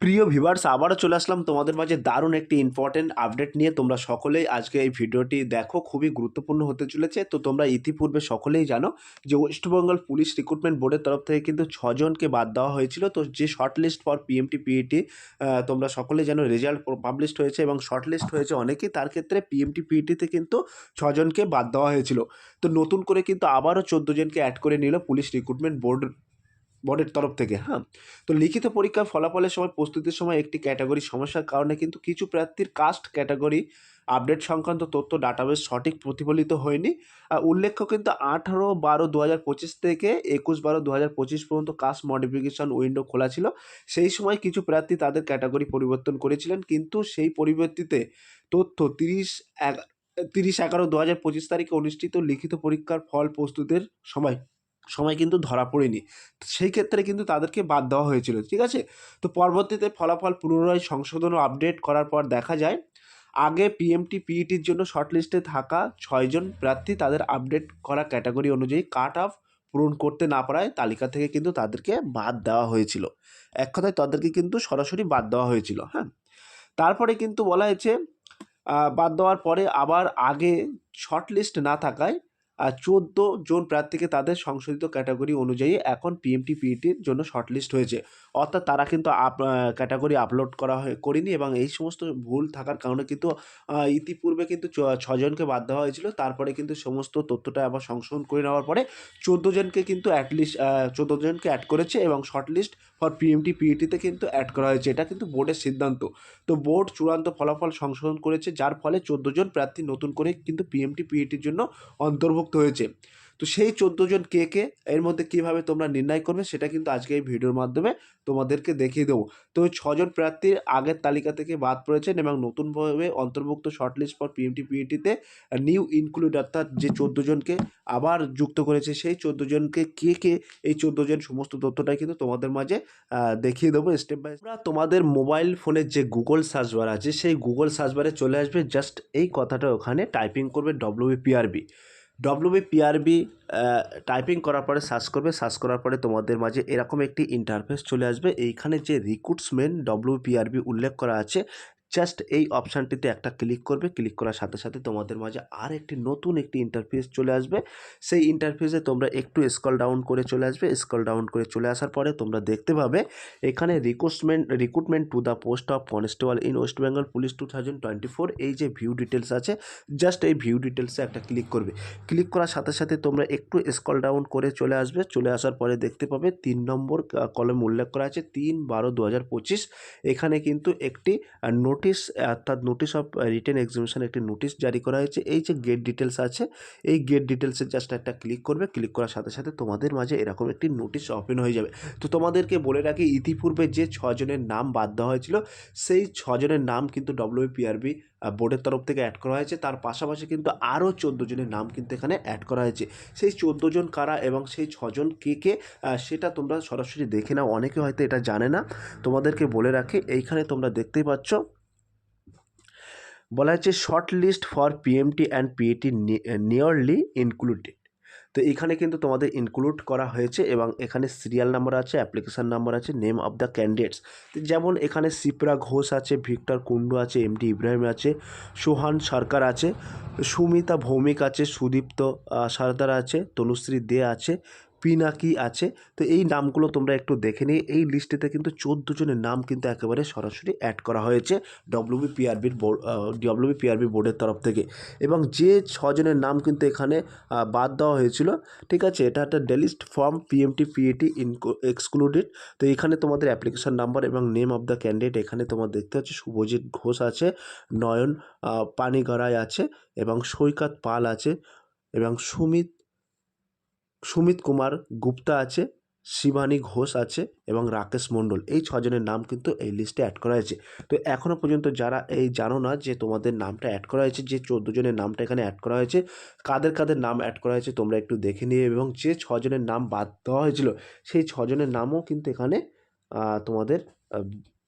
প্রিয় ভিউয়ার্স, আবারও চলে আসলাম তোমাদের মাঝে দারুণ একটি ইম্পর্টেন্ট আপডেট নিয়ে। তোমরা সকলেই আজকে এই ভিডিওটি দেখো, খুবই গুরুত্বপূর্ণ হতে চলেছে। তো তোমরা ইতিপূর্বে সকলেই জানো যে ওয়েস্টবেঙ্গল পুলিশ রিক্রুটমেন্ট বোর্ডের তরফ থেকে কিন্তু 6 জনকে বাদ দেওয়া হয়েছিল। তো যে short list for PMT PET তোমরা সকলেই জানো রেজাল্ট পাবলিশড হয়েছে এবং শর্ট লিস্ট হয়েছে অনেকেই। তার ক্ষেত্রে পিএমটি পিইটিতে কিন্তু 6 জনকে বাদ দেওয়া হয়েছিল। তো নতুন করে কিন্তু আবারও 14 জনকে অ্যাড করে নিল পুলিশ রিক্রুটমেন্ট বোর্ডের তরফ থেকে। হ্যাঁ, তো লিখিত পরীক্ষার ফলাফলের সময় প্রস্তুতির সময় একটি ক্যাটাগরি সমস্যার কারণে কিন্তু কিছু প্রার্থীর কাস্ট ক্যাটাগরি আপডেট সংক্রান্ত তথ্য ডাটাবেস সঠিক প্রতিফলিত হয়নি। উল্লেখ্য কিন্তু 18/12/2025 থেকে 21/12/2025 পর্যন্ত কাস্ট মডিফিকেশন উইন্ডো খোলা ছিল। সেই সময় কিছু প্রার্থী তাদের ক্যাটাগরি পরিবর্তন করেছিলেন, কিন্তু সেই পরিবর্তিতে তথ্য 30/11/2025 তারিখে অনুষ্ঠিত লিখিত পরীক্ষার ফল প্রস্তুতের সময় সময় কিন্তু ধরা পড়েনি। সেই ক্ষেত্রে কিন্তু তাদেরকে বাদ দেওয়া হয়েছিল, ঠিক আছে। তো পরবর্তীতে ফলাফল পুনরায় সংশোধন ও আপডেট করার পর দেখা যায় আগে পিএমটি পিইটির জন্য শর্টলিস্টে থাকা 6 জন প্রার্থী তাদের আপডেট করা ক্যাটাগরি অনুযায়ী কাট অফ পূরণ করতে না পারায় তালিকা থেকে কিন্তু তাদেরকে বাদ দেওয়া হয়েছিল। এক কথায় তাদেরকে কিন্তু সরাসরি বাদ দেওয়া হয়েছিল। হ্যাঁ, তারপরে কিন্তু বলা হয়েছে বাদ দেওয়ার পরে আবার আগে শর্টলিস্ট না থাকায় 14 জন প্রার্থীকে তাদের সংশোধিত ক্যাটাগরি অনুযায়ী এখন পিএমটি পিইটির জন্য শর্টলিস্ট হয়েছে। অর্থাৎ তারা কিন্তু ক্যাটাগরি আপলোড করেনি এবং এই সমস্ত ভুল থাকার কারণে কিন্তু ইতিপূর্বে কিন্তু 6 জনকে বাদ দেওয়া হয়েছিল। তারপরে কিন্তু সমস্ত তথ্যটা আবার সংশোধন করে নেওয়ার পরে 14 জনকে কিন্তু অ্যাটলিস্ট 14 জনকে অ্যাড করেছে এবং শর্টলিস্ট ফর পিএমটি পিইটিতে কিন্তু অ্যাড করা হয়েছে। এটা কিন্তু বোর্ডের সিদ্ধান্ত। তো বোর্ড চূড়ান্ত ফলাফল সংশোধন করেছে, যার ফলে 14 জন প্রার্থী নতুন করে কিন্তু পিএমটি পিইটির জন্য অন্তর্ভুক্ত হয়েছে। তো সেই 14 জন কে কে, এর মধ্যে কীভাবে তোমরা নির্ণয় করবে সেটা কিন্তু আজকে এই ভিডিওর মাধ্যমে তোমাদেরকে দেখিয়ে দেবো। তো 6 জন প্রার্থীর আগের তালিকা থেকে বাদ পড়েছেন এবং নতুনভাবে অন্তর্ভুক্ত শর্টলিস্ট ফর পিএমটি পিইটিতে নিউ ইনক্লুড, অর্থাৎ যে 14 জনকে আবার যুক্ত করেছে সেই 14 জনকে কে কে, এই 14 জন সমস্ত তথ্যটাই কিন্তু তোমাদের মাঝে দেখিয়ে দেবো স্টেপ বাই স্টেপ। তোমাদের মোবাইল ফোনের যে গুগল সার্চ বার আছে সেই গুগল সার্চ বারে চলে আসবে, জাস্ট এই কথাটা ওখানে টাইপিং করবে ডব্লিউপিআরবি। ডব্লিউবিপিআরবি টাইপিং করার পরে সার্চ করবে। সার্চ করার পরে তোমাদের মাঝে এরকম একটি ইন্টারফেস চলে আসবে। এইখানে যে রিক্রুটমেন্ট ডব্লিউবিপিআরবি উল্লেখ করা আছে, জাস্ট এই অপশানটিতে একটা ক্লিক করবে। ক্লিক করার সাথে সাথে তোমাদের মাঝে আর একটি নতুন একটি ইন্টারফেস চলে আসবে। সেই ইন্টারফেসে তোমরা একটু স্ক্রল ডাউন করে চলে আসবে। স্ক্রল ডাউন করে চলে আসার পরে তোমরা দেখতে পাবে এখানে recruitment to the post of constable in West Bengal police 2024, এই যে ভিউ ডিটেলস আছে, জাস্ট এই ভিউ ডিটেলসে একটা ক্লিক করবে। ক্লিক করার সাথে সাথে তোমরা একটু স্ক্রল ডাউন করে চলে আসবে। চলে আসার পরে দেখতে পাবে 3 নম্বর কলম উল্লেখ করা আছে 3/12/2025। এখানে কিন্তু একটি নোটিশ, অর্থাৎ নোটিশ অফ রিটেন এক্সামিনেশন একটি নোটিশ জারি করা হয়েছে। এই যে গেট ডিটেলস আছে, এই গেট ডিটেলসে জাস্ট একটা ক্লিক করবে। ক্লিক করার সাথে সাথে তোমাদের মাঝে এরকম একটি নোটিশ ওপেন হয়ে যাবে। তো তোমাদেরকে বলে রাখি, ইতিপূর্বে যে 6 জনের নাম বাদ দেওয়া হয়েছিল সেই 6 জনের নাম কিন্তু ডব্লিউপিআরবি বোর্ডের তরফ থেকে অ্যাড করা হয়েছে। তার পাশাপাশি কিন্তু আরও 14 জনের নাম কিন্তু এখানে অ্যাড করা হয়েছে। সেই 14 জন কারা এবং সেই 6 জন কে কে, সেটা তোমরা সরাসরি দেখে নাও। অনেকে হয়তো এটা জানে না, তোমাদেরকে বলে রাখি। এইখানে তোমরা দেখতেই পাচ্ছ বলা হচ্ছে short list for PMT and PET nearly included. তো এখানে কিন্তু তোমাদের ইনক্লুড করা হয়েছে এবং এখানে সিরিয়াল নাম্বার আছে, অ্যাপ্লিকেশান নাম্বার আছে, নেম অফ দ্য ক্যান্ডিডেটস। যেমন এখানে শিপ্রা ঘোষ আছে, ভিক্টর কুন্ডু আছে, এমডি ইব্রাহিম আছে, সোহান সরকার আছে, সুমিতা ভৌমিক আছে, সুদীপ্ত সর্দার আছে, তনুশ্রী দে আছে, পিনাকি আছে। তো এই নামগুলো তোমরা একটু দেখে নিই। এই লিস্টেতে কিন্তু 14 জনের নাম কিন্তু একেবারে সরাসরি অ্যাড করা হয়েছে ডব্লিউবিপিআরবি বোর্ডের তরফ থেকে। এবং যে 6 জনের নাম কিন্তু এখানে বাদ দেওয়া হয়েছিল, ঠিক আছে, এটা একটা ডেলিস্ট ফর্ম পিএমটি পিইটি এক্সক্লুডেড। তো এখানে তোমাদের অ্যাপ্লিকেশান নাম্বার এবং নেম অফ দ্য ক্যান্ডিডেট এখানে তোমার দেখতে হচ্ছে শুভজিৎ ঘোষ আছে, নয়ন পানিগড়াই আছে এবং সৈকত পাল আছে এবং সুমিত কুমার গুপ্তা আছে, শিবানী ঘোষ আছে এবং রাকেশ মণ্ডল। এই 6 জনের নাম কিন্তু এই লিস্টে অ্যাড করা হয়েছে। তো এখনও পর্যন্ত যারা এই জানো না যে তোমাদের নামটা অ্যাড করা হয়েছে, যে 14 জনের নামটা এখানে অ্যাড করা হয়েছে, কাদের কাদের নাম অ্যাড করা হয়েছে তোমরা একটু দেখে নিয়ে, এবং যে 6 জনের নাম বাদ দেওয়া হয়েছিল সেই 6 জনের নামও কিন্তু এখানে তোমাদের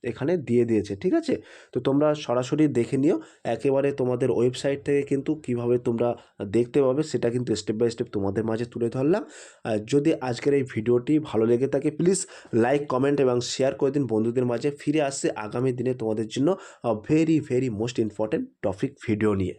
এখানে দিয়ে দিয়েছে, ঠিক আছে? তো তোমরা সরাসরি দেখে নিও, একেবারে তোমাদের ওয়েবসাইট থেকে কিন্তু কিভাবে তোমরা দেখতে পাবে সেটা কিন্তু স্টেপ বাই স্টেপ তোমাদের মাঝে তুলে ধরলাম। আর যদি আজকের এই ভিডিওটি ভালো লেগে থাকে প্লিজ লাইক, কমেন্ট এবং শেয়ার করে দিন বন্ধুদের মাঝে। ফিরে আসছে আগামী দিনে তোমাদের জন্য very very most important topic video নিয়ে।